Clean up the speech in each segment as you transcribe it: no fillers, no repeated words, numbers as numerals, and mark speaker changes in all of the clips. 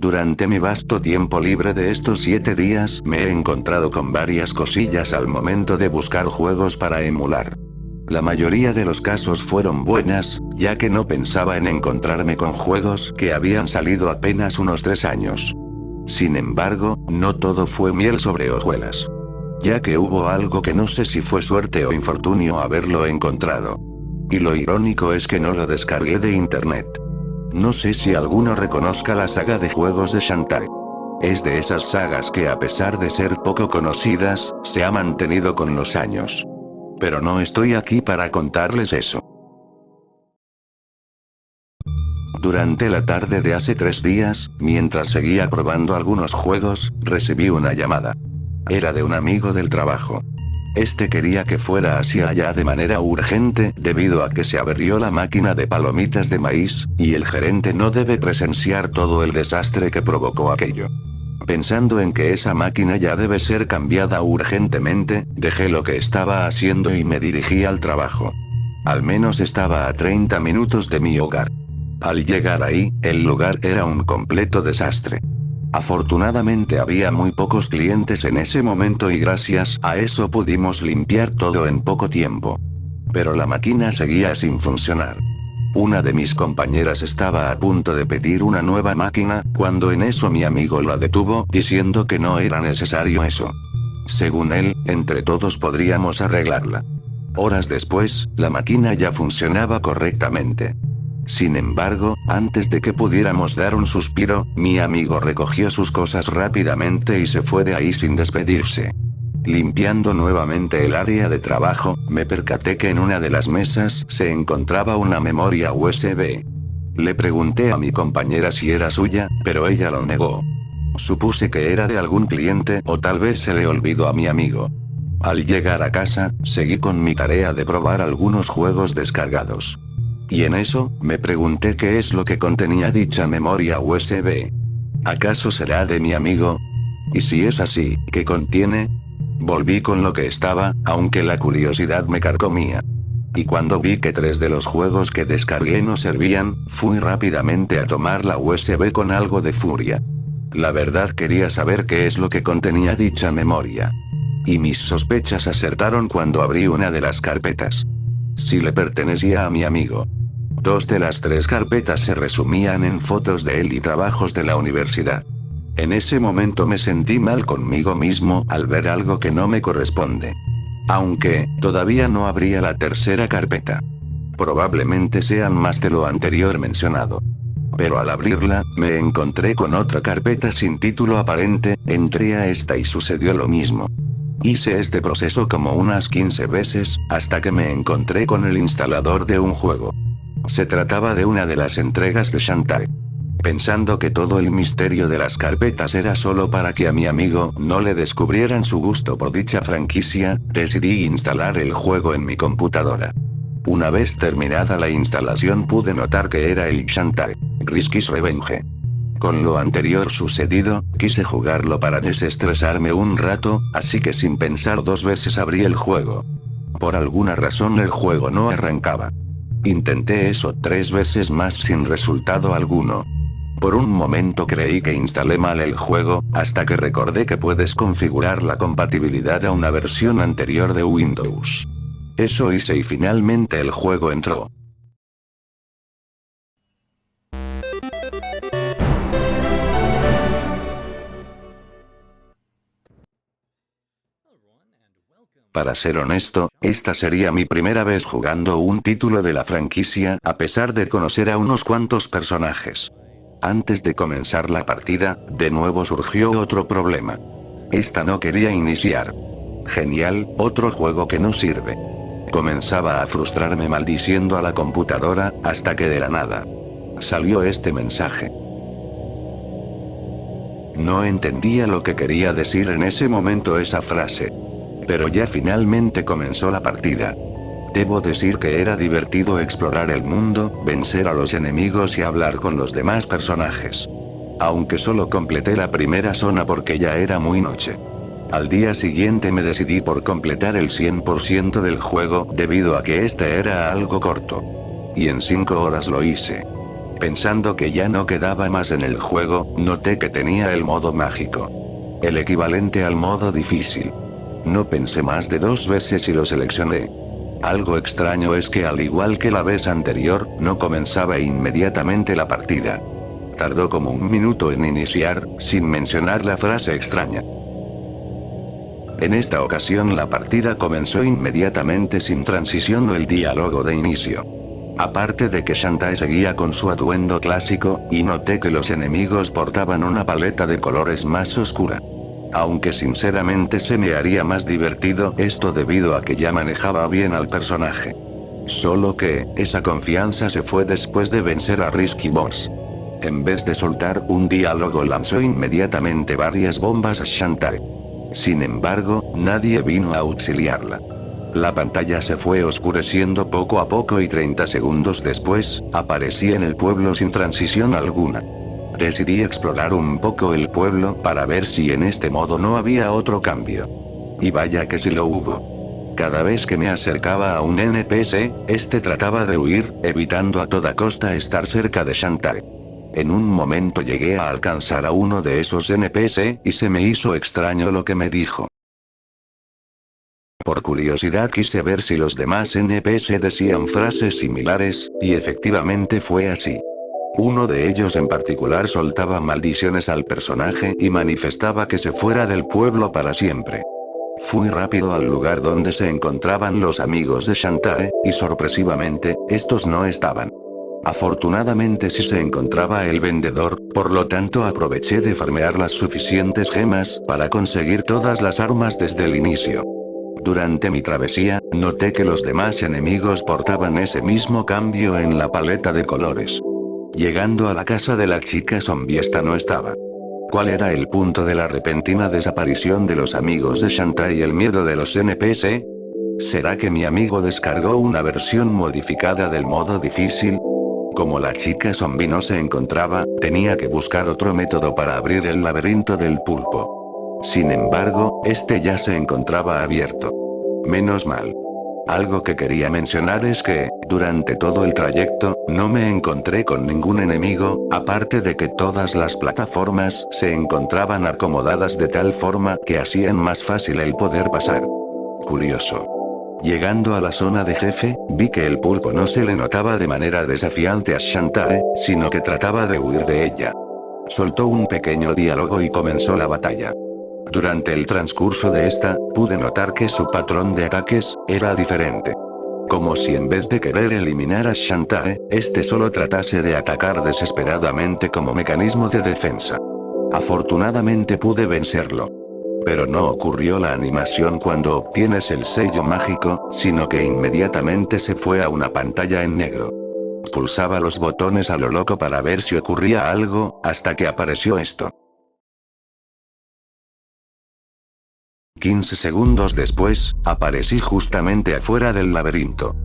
Speaker 1: Durante mi vasto tiempo libre de estos 7 días me he encontrado con varias cosillas al momento de buscar juegos para emular. La mayoría de los casos fueron buenas, ya que no pensaba en encontrarme con juegos que habían salido apenas unos 3 años. Sin embargo, no todo fue miel sobre hojuelas. Ya que hubo algo que no sé si fue suerte o infortunio haberlo encontrado. Y lo irónico es que no lo descargué de internet. No sé si alguno reconozca la saga de juegos de Shantae. Es de esas sagas que a pesar de ser poco conocidas, se ha mantenido con los años. Pero no estoy aquí para contarles eso. Durante la tarde de hace 3 días, mientras seguía probando algunos juegos, recibí una llamada. Era de un amigo del trabajo. Este quería que fuera hacia allá de manera urgente debido a que se averió la máquina de palomitas de maíz, y el gerente no debe presenciar todo el desastre que provocó aquello. Pensando en que esa máquina ya debe ser cambiada urgentemente, dejé lo que estaba haciendo y me dirigí al trabajo. Al menos estaba a 30 minutos de mi hogar. Al llegar ahí, el lugar era un completo desastre. Afortunadamente había muy pocos clientes en ese momento y gracias a eso pudimos limpiar todo en poco tiempo. Pero la máquina seguía sin funcionar. Una de mis compañeras estaba a punto de pedir una nueva máquina, cuando en eso mi amigo la detuvo diciendo que no era necesario eso. Según él, entre todos podríamos arreglarla. Horas después, la máquina ya funcionaba correctamente. Sin embargo, antes de que pudiéramos dar un suspiro, mi amigo recogió sus cosas rápidamente y se fue de ahí sin despedirse. Limpiando nuevamente el área de trabajo, me percaté que en una de las mesas se encontraba una memoria USB. Le pregunté a mi compañera si era suya, pero ella lo negó. Supuse que era de algún cliente o tal vez se le olvidó a mi amigo. Al llegar a casa, seguí con mi tarea de probar algunos juegos descargados. Y en eso, me pregunté qué es lo que contenía dicha memoria USB. ¿Acaso será de mi amigo? Y si es así, ¿qué contiene? Volví con lo que estaba, aunque la curiosidad me carcomía. Y cuando vi que 3 de los juegos que descargué no servían, fui rápidamente a tomar la USB con algo de furia. La verdad quería saber qué es lo que contenía dicha memoria. Y mis sospechas acertaron cuando abrí una de las carpetas. Sí le pertenecía a mi amigo. 2 de las 3 carpetas se resumían en fotos de él y trabajos de la universidad. En ese momento me sentí mal conmigo mismo al ver algo que no me corresponde. Aunque, todavía no abría la tercera carpeta. Probablemente sean más de lo anterior mencionado. Pero al abrirla, me encontré con otra carpeta sin título aparente, entré a esta y sucedió lo mismo. Hice este proceso como unas 15 veces, hasta que me encontré con el instalador de un juego. Se trataba de una de las entregas de Shantae. Pensando que todo el misterio de las carpetas era solo para que a mi amigo no le descubrieran su gusto por dicha franquicia, decidí instalar el juego en mi computadora. Una vez terminada la instalación pude notar que era el Shantae Risky's Revenge. Con lo anterior sucedido, quise jugarlo para desestresarme un rato, así que sin pensar 2 veces abrí el juego. Por alguna razón el juego no arrancaba. Intenté eso 3 veces más sin resultado alguno. Por un momento creí que instalé mal el juego, hasta que recordé que puedes configurar la compatibilidad a una versión anterior de Windows. Eso hice y finalmente el juego entró. Para ser honesto, esta sería mi primera vez jugando un título de la franquicia, a pesar de conocer a unos cuantos personajes. Antes de comenzar la partida, de nuevo surgió otro problema. Esta no quería iniciar. Genial, otro juego que no sirve. Comenzaba a frustrarme maldiciendo a la computadora, hasta que de la nada salió este mensaje. No entendía lo que quería decir en ese momento esa frase. Pero ya finalmente comenzó la partida. Debo decir que era divertido explorar el mundo, vencer a los enemigos y hablar con los demás personajes. Aunque solo completé la primera zona porque ya era muy noche. Al día siguiente me decidí por completar el 100% del juego debido a que este era algo corto. Y en 5 horas lo hice. Pensando que ya no quedaba más en el juego, noté que tenía el modo mágico. El equivalente al modo difícil. No pensé más de 2 veces y lo seleccioné. Algo extraño es que al igual que la vez anterior, no comenzaba inmediatamente la partida. Tardó como 1 minuto en iniciar, sin mencionar la frase extraña. En esta ocasión la partida comenzó inmediatamente sin transición o el diálogo de inicio. Aparte de que Shantae seguía con su atuendo clásico, y noté que los enemigos portaban una paleta de colores más oscura. Aunque sinceramente se me haría más divertido esto debido a que ya manejaba bien al personaje. Solo que, esa confianza se fue después de vencer a Risky Boss. En vez de soltar un diálogo lanzó inmediatamente varias bombas a Shantae. Sin embargo, nadie vino a auxiliarla. La pantalla se fue oscureciendo poco a poco y 30 segundos después, aparecí en el pueblo sin transición alguna. Decidí explorar un poco el pueblo para ver si en este modo no había otro cambio. Y vaya que sí lo hubo. Cada vez que me acercaba a un NPC, este trataba de huir, evitando a toda costa estar cerca de Shantae. En un momento llegué a alcanzar a uno de esos NPC y se me hizo extraño lo que me dijo. Por curiosidad quise ver si los demás NPC decían frases similares, y efectivamente fue así. Uno de ellos en particular soltaba maldiciones al personaje y manifestaba que se fuera del pueblo para siempre. Fui rápido al lugar donde se encontraban los amigos de Shantae, y sorpresivamente, estos no estaban. Afortunadamente sí se encontraba el vendedor, por lo tanto aproveché de farmear las suficientes gemas para conseguir todas las armas desde el inicio. Durante mi travesía, noté que los demás enemigos portaban ese mismo cambio en la paleta de colores. Llegando a la casa de la chica zombie esta no estaba. ¿Cuál era el punto de la repentina desaparición de los amigos de Shantae y el miedo de los NPC? ¿Será que mi amigo descargó una versión modificada del modo difícil? Como la chica zombie no se encontraba, tenía que buscar otro método para abrir el laberinto del pulpo. Sin embargo, este ya se encontraba abierto. Menos mal. Algo que quería mencionar es que, durante todo el trayecto, no me encontré con ningún enemigo, aparte de que todas las plataformas se encontraban acomodadas de tal forma que hacían más fácil el poder pasar. Curioso. Llegando a la zona de jefe, vi que el pulpo no se le notaba de manera desafiante a Shantae, sino que trataba de huir de ella. Soltó un pequeño diálogo y comenzó la batalla. Durante el transcurso de esta, pude notar que su patrón de ataques era diferente. Como si en vez de querer eliminar a Shantae, este solo tratase de atacar desesperadamente como mecanismo de defensa. Afortunadamente pude vencerlo. Pero no ocurrió la animación cuando obtienes el sello mágico, sino que inmediatamente se fue a una pantalla en negro. Pulsaba los botones a lo loco para ver si ocurría algo, hasta que apareció esto. 15 segundos después, aparecí justamente afuera del laberinto.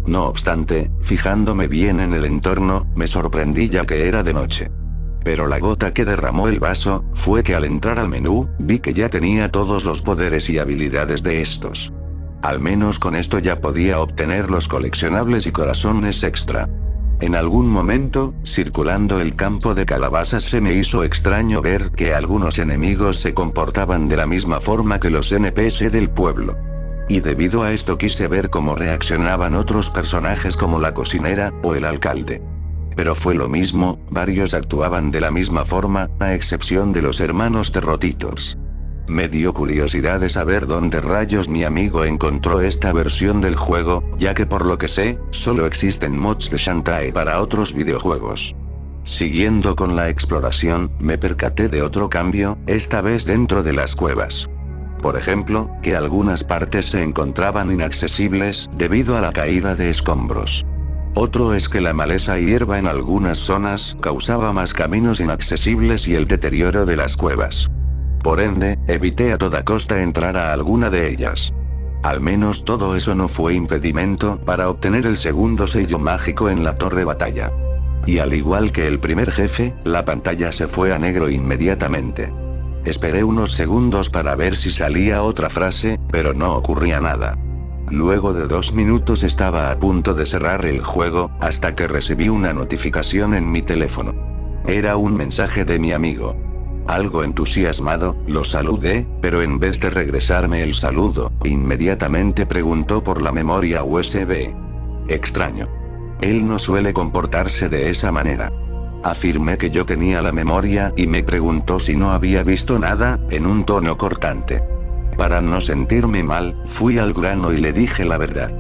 Speaker 1: No obstante, fijándome bien en el entorno, me sorprendí ya que era de noche. Pero la gota que derramó el vaso, fue que al entrar al menú, vi que ya tenía todos los poderes y habilidades de estos. Al menos con esto ya podía obtener los coleccionables y corazones extra. En algún momento, circulando el campo de calabazas se me hizo extraño ver que algunos enemigos se comportaban de la misma forma que los NPC del pueblo. Y debido a esto quise ver cómo reaccionaban otros personajes como la cocinera, o el alcalde. Pero fue lo mismo, varios actuaban de la misma forma, a excepción de los hermanos Terrotitos. Me dio curiosidad de saber dónde rayos mi amigo encontró esta versión del juego, ya que por lo que sé, solo existen mods de Shantae para otros videojuegos. Siguiendo con la exploración, me percaté de otro cambio, esta vez dentro de las cuevas. Por ejemplo, que algunas partes se encontraban inaccesibles, debido a la caída de escombros. Otro es que la maleza y hierba en algunas zonas causaba más caminos inaccesibles y el deterioro de las cuevas. Por ende, evité a toda costa entrar a alguna de ellas. Al menos todo eso no fue impedimento para obtener el segundo sello mágico en la torre batalla. Y al igual que el primer jefe, la pantalla se fue a negro inmediatamente. Esperé unos segundos para ver si salía otra frase, pero no ocurría nada. Luego de 2 minutos estaba a punto de cerrar el juego, hasta que recibí una notificación en mi teléfono. Era un mensaje de mi amigo. Algo entusiasmado, lo saludé, pero en vez de regresarme el saludo, inmediatamente preguntó por la memoria USB. Extraño. Él no suele comportarse de esa manera. Afirmé que yo tenía la memoria y me preguntó si no había visto nada, en un tono cortante. Para no sentirme mal, fui al grano y le dije la verdad.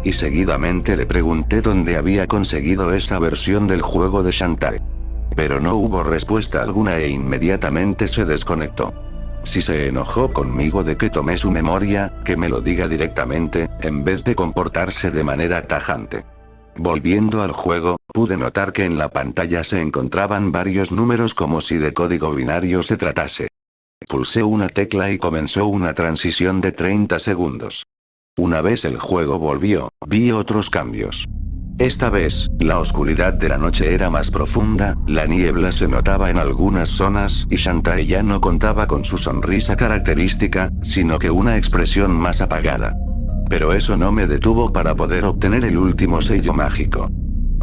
Speaker 1: Y seguidamente le pregunté dónde había conseguido esa versión del juego de Shantae. Pero no hubo respuesta alguna e inmediatamente se desconectó. Si se enojó conmigo de que tomé su memoria, que me lo diga directamente, en vez de comportarse de manera tajante. Volviendo al juego, pude notar que en la pantalla se encontraban varios números como si de código binario se tratase. Pulsé una tecla y comenzó una transición de 30 segundos. Una vez el juego volvió, vi otros cambios. Esta vez, la oscuridad de la noche era más profunda, la niebla se notaba en algunas zonas y Shantae ya no contaba con su sonrisa característica, sino que una expresión más apagada. Pero eso no me detuvo para poder obtener el último sello mágico.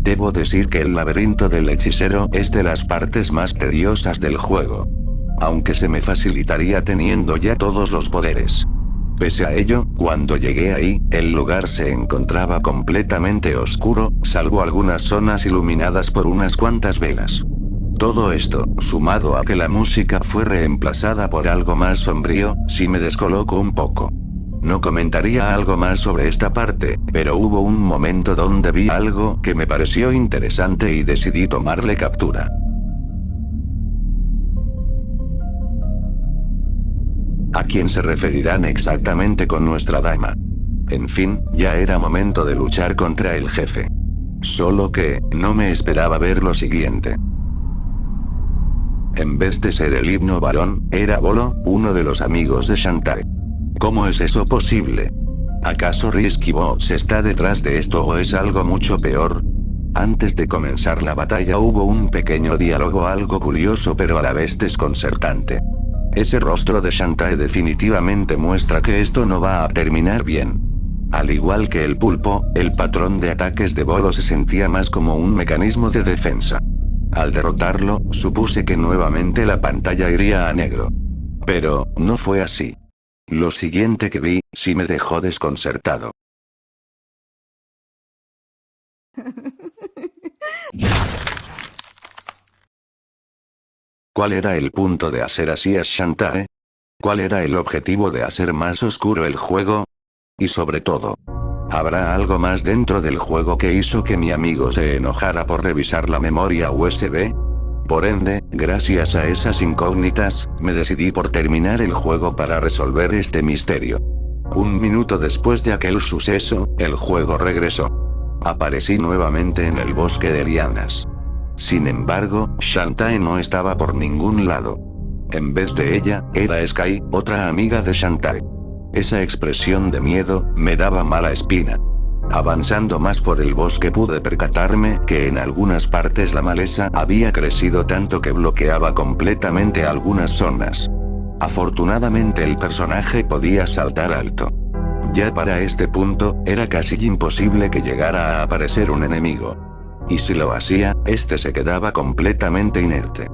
Speaker 1: Debo decir que el laberinto del hechicero es de las partes más tediosas del juego. Aunque se me facilitaría teniendo ya todos los poderes. Pese a ello, cuando llegué ahí, el lugar se encontraba completamente oscuro, salvo algunas zonas iluminadas por unas cuantas velas. Todo esto, sumado a que la música fue reemplazada por algo más sombrío, sí me descolocó un poco. No comentaría algo más sobre esta parte, pero hubo un momento donde vi algo que me pareció interesante y decidí tomarle captura. ¿A quién se referirán exactamente con nuestra dama? En fin, ya era momento de luchar contra el jefe. Solo que, no me esperaba ver lo siguiente. En vez de ser el himno varón, era Bolo, uno de los amigos de Shantae. ¿Cómo es eso posible? ¿Acaso Risky Boss está detrás de esto o es algo mucho peor? Antes de comenzar la batalla hubo un pequeño diálogo algo curioso pero a la vez desconcertante. Ese rostro de Shantae definitivamente muestra que esto no va a terminar bien. Al igual que el pulpo, el patrón de ataques de Bolo se sentía más como un mecanismo de defensa. Al derrotarlo, supuse que nuevamente la pantalla iría a negro. Pero, no fue así. Lo siguiente que vi, sí me dejó desconcertado. ¿Cuál era el punto de hacer así a Shantae? ¿Cuál era el objetivo de hacer más oscuro el juego? Y sobre todo, ¿habrá algo más dentro del juego que hizo que mi amigo se enojara por revisar la memoria USB? Por ende, gracias a esas incógnitas, me decidí por terminar el juego para resolver este misterio. Un minuto después de aquel suceso, el juego regresó. Aparecí nuevamente en el bosque de lianas. Sin embargo, Shantae no estaba por ningún lado. En vez de ella, era Sky, otra amiga de Shantae. Esa expresión de miedo, me daba mala espina. Avanzando más por el bosque pude percatarme que en algunas partes la maleza había crecido tanto que bloqueaba completamente algunas zonas. Afortunadamente el personaje podía saltar alto. Ya para este punto, era casi imposible que llegara a aparecer un enemigo. Y si lo hacía, este se quedaba completamente inerte.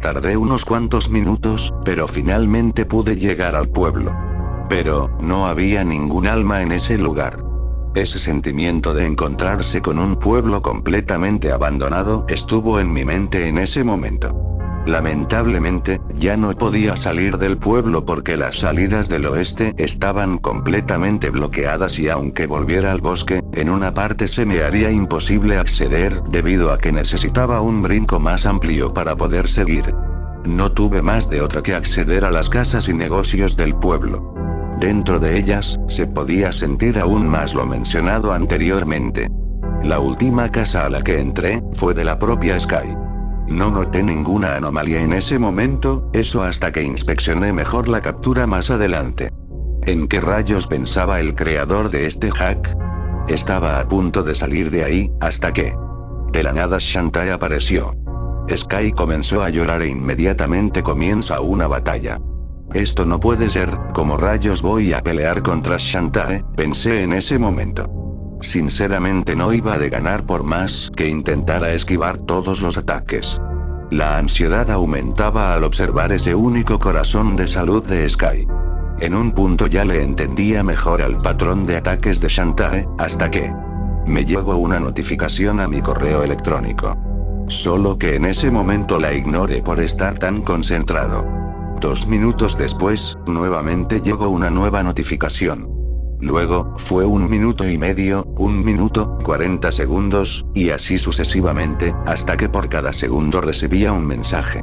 Speaker 1: Tardé unos cuantos minutos, pero finalmente pude llegar al pueblo. Pero, no había ningún alma en ese lugar. Ese sentimiento de encontrarse con un pueblo completamente abandonado estuvo en mi mente en ese momento. Lamentablemente, ya no podía salir del pueblo porque las salidas del oeste estaban completamente bloqueadas y aunque volviera al bosque, en una parte se me haría imposible acceder debido a que necesitaba un brinco más amplio para poder seguir. No tuve más de otra que acceder a las casas y negocios del pueblo. Dentro de ellas, se podía sentir aún más lo mencionado anteriormente. La última casa a la que entré, fue de la propia Sky. No noté ninguna anomalía en ese momento, eso hasta que inspeccioné mejor la captura más adelante. ¿En qué rayos pensaba el creador de este hack? Estaba a punto de salir de ahí, hasta que... de la nada Shantae apareció. Sky comenzó a llorar e inmediatamente comienza una batalla. Esto no puede ser, ¿cómo rayos voy a pelear contra Shantae? Pensé en ese momento. Sinceramente no iba de ganar por más que intentara esquivar todos los ataques. La ansiedad aumentaba al observar ese único corazón de salud de Sky. En un punto ya le entendía mejor al patrón de ataques de Shantae, hasta que me llegó una notificación a mi correo electrónico. Solo que en ese momento la ignoré por estar tan concentrado. 2 minutos después, nuevamente llegó una nueva notificación. Luego, fue 1 minuto y medio, 1 minuto, 40 segundos, y así sucesivamente, hasta que por cada segundo recibía un mensaje.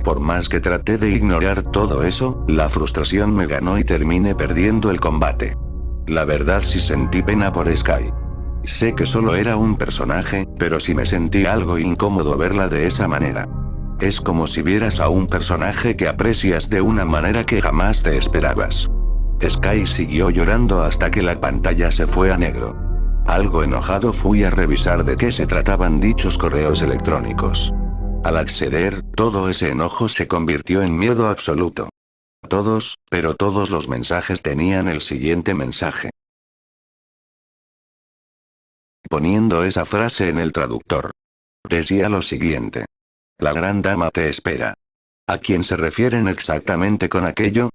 Speaker 1: Por más que traté de ignorar todo eso, la frustración me ganó y terminé perdiendo el combate. La verdad sí sentí pena por Sky. Sé que solo era un personaje, pero sí me sentí algo incómodo verla de esa manera. Es como si vieras a un personaje que aprecias de una manera que jamás te esperabas. Sky siguió llorando hasta que la pantalla se fue a negro. Algo enojado fui a revisar de qué se trataban dichos correos electrónicos. Al acceder, todo ese enojo se convirtió en miedo absoluto. Todos, pero todos los mensajes tenían el siguiente mensaje. Poniendo esa frase en el traductor. Decía lo siguiente. La gran dama te espera. ¿A quién se refieren exactamente con aquello?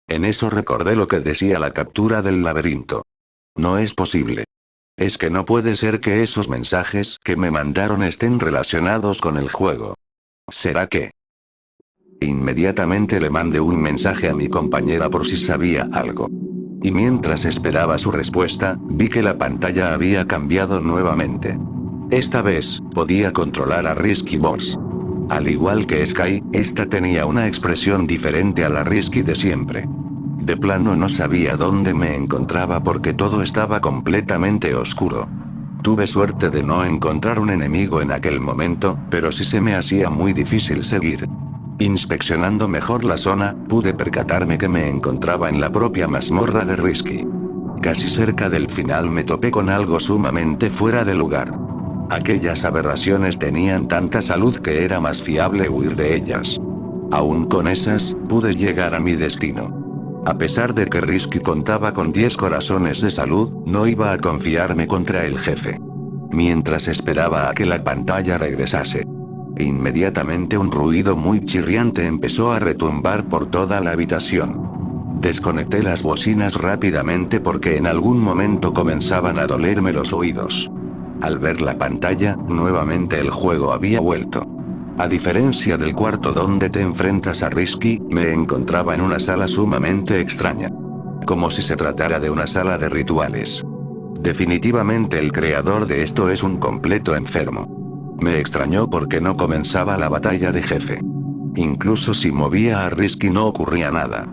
Speaker 1: En eso recordé lo que decía la captura del laberinto. No es posible. Es que no puede ser que esos mensajes que me mandaron estén relacionados con el juego. ¿Será que? Inmediatamente le mandé un mensaje a mi compañera por si sabía algo. Y mientras esperaba su respuesta, vi que la pantalla había cambiado nuevamente. Esta vez, podía controlar a Risky Boss. Al igual que Sky, esta tenía una expresión diferente a la Risky de siempre. De plano no sabía dónde me encontraba porque todo estaba completamente oscuro. Tuve suerte de no encontrar un enemigo en aquel momento, pero sí se me hacía muy difícil seguir. Inspeccionando mejor la zona, pude percatarme que me encontraba en la propia mazmorra de Risky. Casi cerca del final me topé con algo sumamente fuera de lugar. Aquellas aberraciones tenían tanta salud que era más fiable huir de ellas. Aún con esas, pude llegar a mi destino. A pesar de que Risky contaba con 10 corazones de salud, no iba a confiarme contra el jefe. Mientras esperaba a que la pantalla regresase. Inmediatamente un ruido muy chirriante empezó a retumbar por toda la habitación. Desconecté las bocinas rápidamente porque en algún momento comenzaban a dolerme los oídos. Al ver la pantalla, nuevamente el juego había vuelto. A diferencia del cuarto donde te enfrentas a Risky, me encontraba en una sala sumamente extraña. Como si se tratara de una sala de rituales. Definitivamente el creador de esto es un completo enfermo. Me extrañó porque no comenzaba la batalla de jefe. Incluso si movía a Risky no ocurría nada.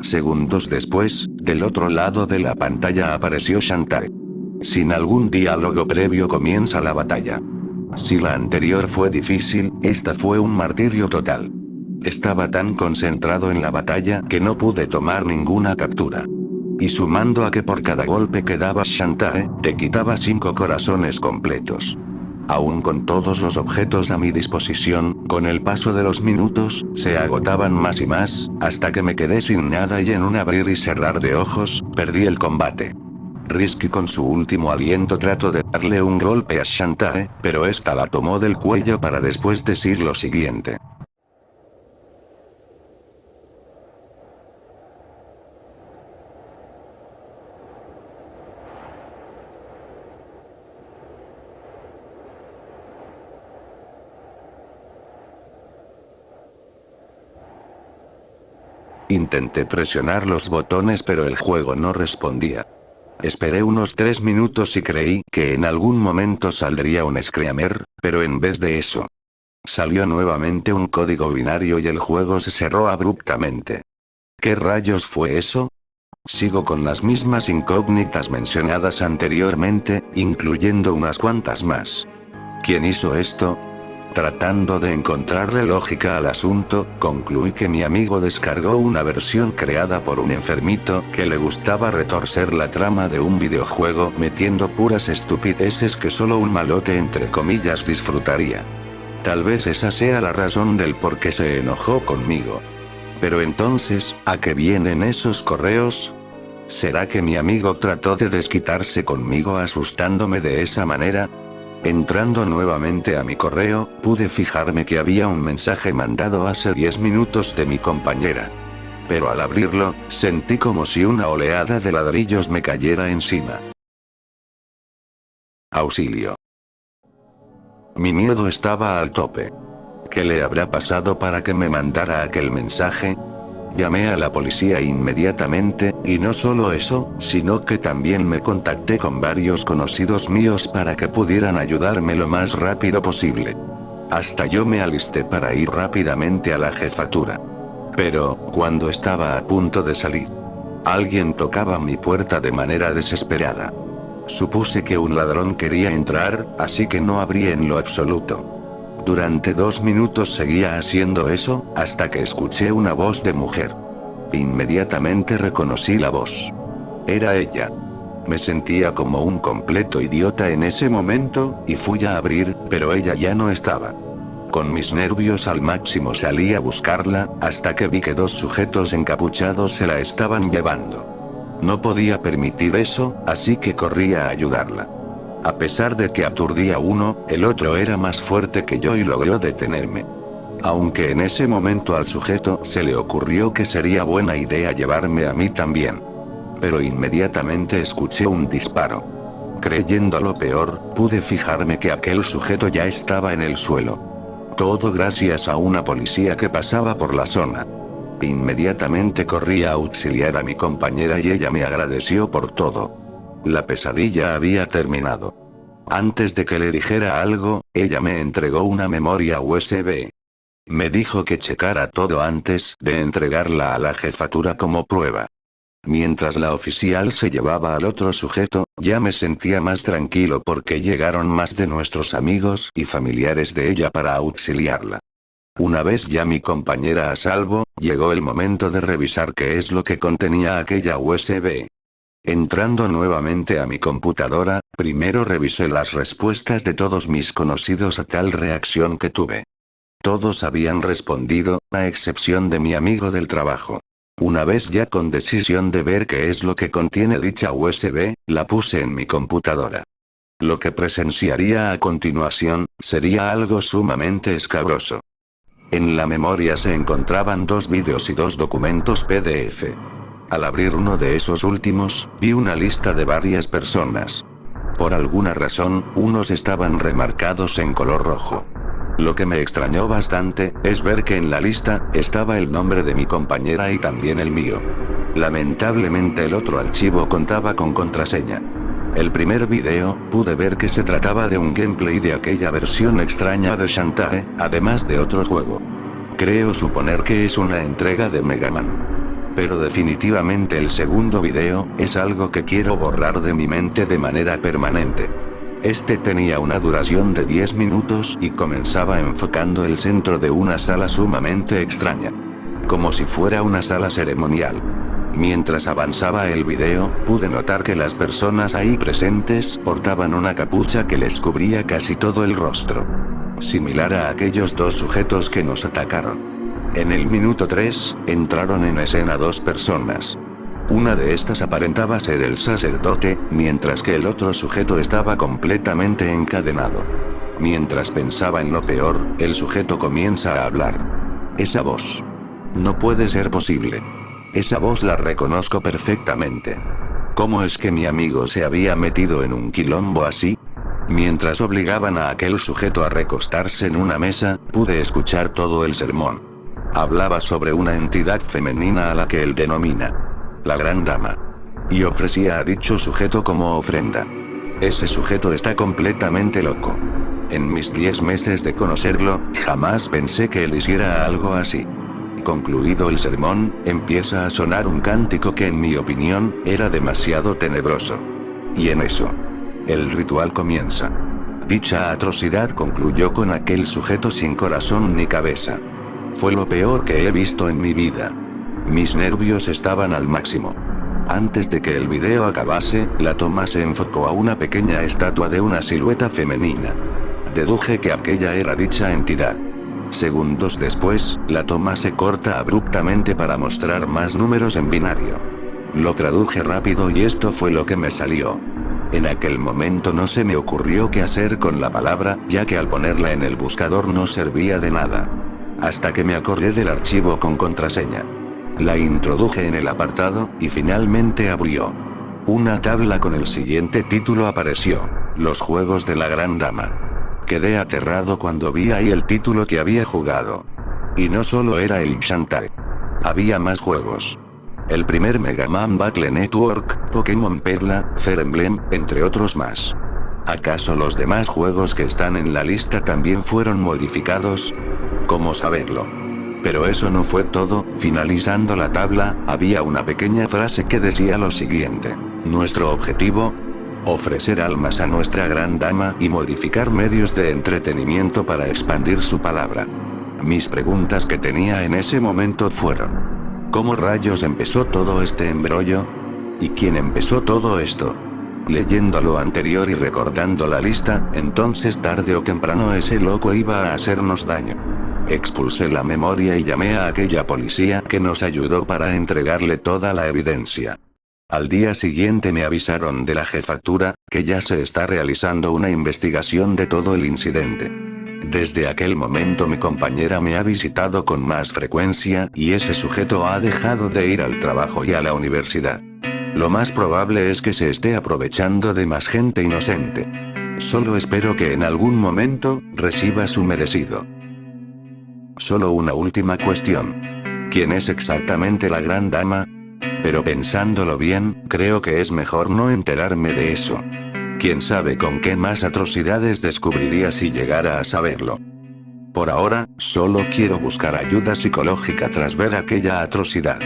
Speaker 1: Segundos después, del otro lado de la pantalla apareció Shantae. Sin algún diálogo previo comienza la batalla. Si la anterior fue difícil, esta fue un martirio total. Estaba tan concentrado en la batalla que no pude tomar ninguna captura. Y sumando a que por cada golpe que daba Shantae, te quitaba 5 corazones completos. Aún con todos los objetos a mi disposición, con el paso de los minutos, se agotaban más y más, hasta que me quedé sin nada y en un abrir y cerrar de ojos, perdí el combate. Risky con su último aliento trató de darle un golpe a Shantae, pero esta la tomó del cuello para después decir lo siguiente. Intenté presionar los botones pero el juego no respondía. Esperé unos 3 minutos y creí que en algún momento saldría un screamer, pero en vez de eso, salió nuevamente un código binario y el juego se cerró abruptamente. ¿Qué rayos fue eso? Sigo con las mismas incógnitas mencionadas anteriormente, incluyendo unas cuantas más. ¿Quién hizo esto? Tratando de encontrarle lógica al asunto, concluí que mi amigo descargó una versión creada por un enfermito que le gustaba retorcer la trama de un videojuego metiendo puras estupideces que solo un malote entre comillas disfrutaría. Tal vez esa sea la razón del por qué se enojó conmigo. Pero entonces, ¿a qué vienen esos correos? ¿Será que mi amigo trató de desquitarse conmigo asustándome de esa manera? Entrando nuevamente a mi correo, pude fijarme que había un mensaje mandado hace 10 minutos de mi compañera. Pero al abrirlo, sentí como si una oleada de ladrillos me cayera encima. Auxilio. Mi miedo estaba al tope. ¿Qué le habrá pasado para que me mandara aquel mensaje? Llamé a la policía inmediatamente, y no solo eso, sino que también me contacté con varios conocidos míos para que pudieran ayudarme lo más rápido posible. Hasta yo me alisté para ir rápidamente a la jefatura. Pero, cuando estaba a punto de salir, alguien tocaba mi puerta de manera desesperada. Supuse que un ladrón quería entrar, así que no abrí en lo absoluto. Durante 2 minutos seguía haciendo eso, hasta que escuché una voz de mujer. Inmediatamente reconocí la voz. Era ella. Me sentía como un completo idiota en ese momento, y fui a abrir, pero ella ya no estaba. Con mis nervios al máximo salí a buscarla, hasta que vi que 2 sujetos encapuchados se la estaban llevando. No podía permitir eso, así que corrí a ayudarla. A pesar de que aturdí a uno, el otro era más fuerte que yo y logró detenerme. Aunque en ese momento al sujeto se le ocurrió que sería buena idea llevarme a mí también. Pero inmediatamente escuché un disparo. Creyendo lo peor, pude fijarme que aquel sujeto ya estaba en el suelo. Todo gracias a una policía que pasaba por la zona. Inmediatamente corrí a auxiliar a mi compañera y ella me agradeció por todo. La pesadilla había terminado. Antes de que le dijera algo, ella me entregó una memoria USB. Me dijo que checara todo antes de entregarla a la jefatura como prueba. Mientras la oficial se llevaba al otro sujeto, ya me sentía más tranquilo porque llegaron más de nuestros amigos y familiares de ella para auxiliarla. Una vez ya mi compañera a salvo, llegó el momento de revisar qué es lo que contenía aquella USB. Entrando nuevamente a mi computadora, primero revisé las respuestas de todos mis conocidos a tal reacción que tuve. Todos habían respondido, a excepción de mi amigo del trabajo. Una vez ya con decisión de ver qué es lo que contiene dicha USB, la puse en mi computadora. Lo que presenciaría a continuación, sería algo sumamente escabroso. En la memoria se encontraban 2 vídeos y 2 documentos PDF. Al abrir uno de esos últimos, vi una lista de varias personas. Por alguna razón, unos estaban remarcados en color rojo. Lo que me extrañó bastante, es ver que en la lista, estaba el nombre de mi compañera y también el mío. Lamentablemente el otro archivo contaba con contraseña. El primer video, pude ver que se trataba de un gameplay de aquella versión extraña de Shantae, además de otro juego. Creo suponer que es una entrega de Mega Man. Pero definitivamente el segundo video, es algo que quiero borrar de mi mente de manera permanente. Este tenía una duración de 10 minutos y comenzaba enfocando el centro de una sala sumamente extraña. Como si fuera una sala ceremonial. Mientras avanzaba el video, pude notar que las personas ahí presentes portaban una capucha que les cubría casi todo el rostro. Similar a aquellos 2 sujetos que nos atacaron. En el minuto 3, entraron en escena 2 personas. Una de estas aparentaba ser el sacerdote, mientras que el otro sujeto estaba completamente encadenado. Mientras pensaba en lo peor, el sujeto comienza a hablar. Esa voz. No puede ser posible. Esa voz la reconozco perfectamente. ¿Cómo es que mi amigo se había metido en un quilombo así? Mientras obligaban a aquel sujeto a recostarse en una mesa, pude escuchar todo el sermón. Hablaba sobre una entidad femenina a la que él denomina la Gran Dama. Y ofrecía a dicho sujeto como ofrenda. Ese sujeto está completamente loco. En mis 10 meses de conocerlo, jamás pensé que él hiciera algo así. Concluido el sermón, empieza a sonar un cántico que en mi opinión, era demasiado tenebroso. Y en eso, el ritual comienza. Dicha atrocidad concluyó con aquel sujeto sin corazón ni cabeza. Fue lo peor que he visto en mi vida. Mis nervios estaban al máximo. Antes de que el video acabase, la toma se enfocó a una pequeña estatua de una silueta femenina. Deduje que aquella era dicha entidad. Segundos después, la toma se corta abruptamente para mostrar más números en binario. Lo traduje rápido y esto fue lo que me salió. En aquel momento no se me ocurrió qué hacer con la palabra, ya que al ponerla en el buscador no servía de nada. Hasta que me acordé del archivo con contraseña. La introduje en el apartado, y finalmente abrió. Una tabla con el siguiente título apareció: Los juegos de la gran dama. Quedé aterrado cuando vi ahí el título que había jugado. Y no solo era el Shantae. Había más juegos. El primer Mega Man Battle Network, Pokémon Perla, Fire Emblem, entre otros más. ¿Acaso los demás juegos que están en la lista también fueron modificados? ¿Cómo saberlo? Pero eso no fue todo. Finalizando la tabla, había una pequeña frase que decía lo siguiente: nuestro objetivo: ofrecer almas a nuestra gran dama y modificar medios de entretenimiento para expandir su palabra. Mis preguntas que tenía en ese momento fueron: ¿cómo rayos empezó todo este embrollo? ¿Y quién empezó todo esto? Leyendo lo anterior y recordando la lista, entonces tarde o temprano ese loco iba a hacernos daño. Expulsé la memoria y llamé a aquella policía que nos ayudó para entregarle toda la evidencia. Al día siguiente me avisaron de la jefatura, que ya se está realizando una investigación de todo el incidente. Desde aquel momento mi compañera me ha visitado con más frecuencia, y ese sujeto ha dejado de ir al trabajo y a la universidad. Lo más probable es que se esté aprovechando de más gente inocente. Solo espero que en algún momento reciba su merecido. Solo una última cuestión. ¿Quién es exactamente la gran dama? Pero pensándolo bien, creo que es mejor no enterarme de eso. Quién sabe con qué más atrocidades descubriría si llegara a saberlo. Por ahora, solo quiero buscar ayuda psicológica tras ver aquella atrocidad.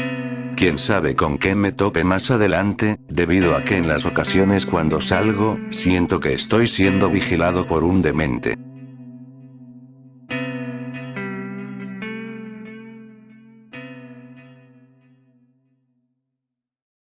Speaker 1: Quién sabe con qué me tope más adelante, debido a que en las ocasiones cuando salgo, siento que estoy siendo vigilado por un demente.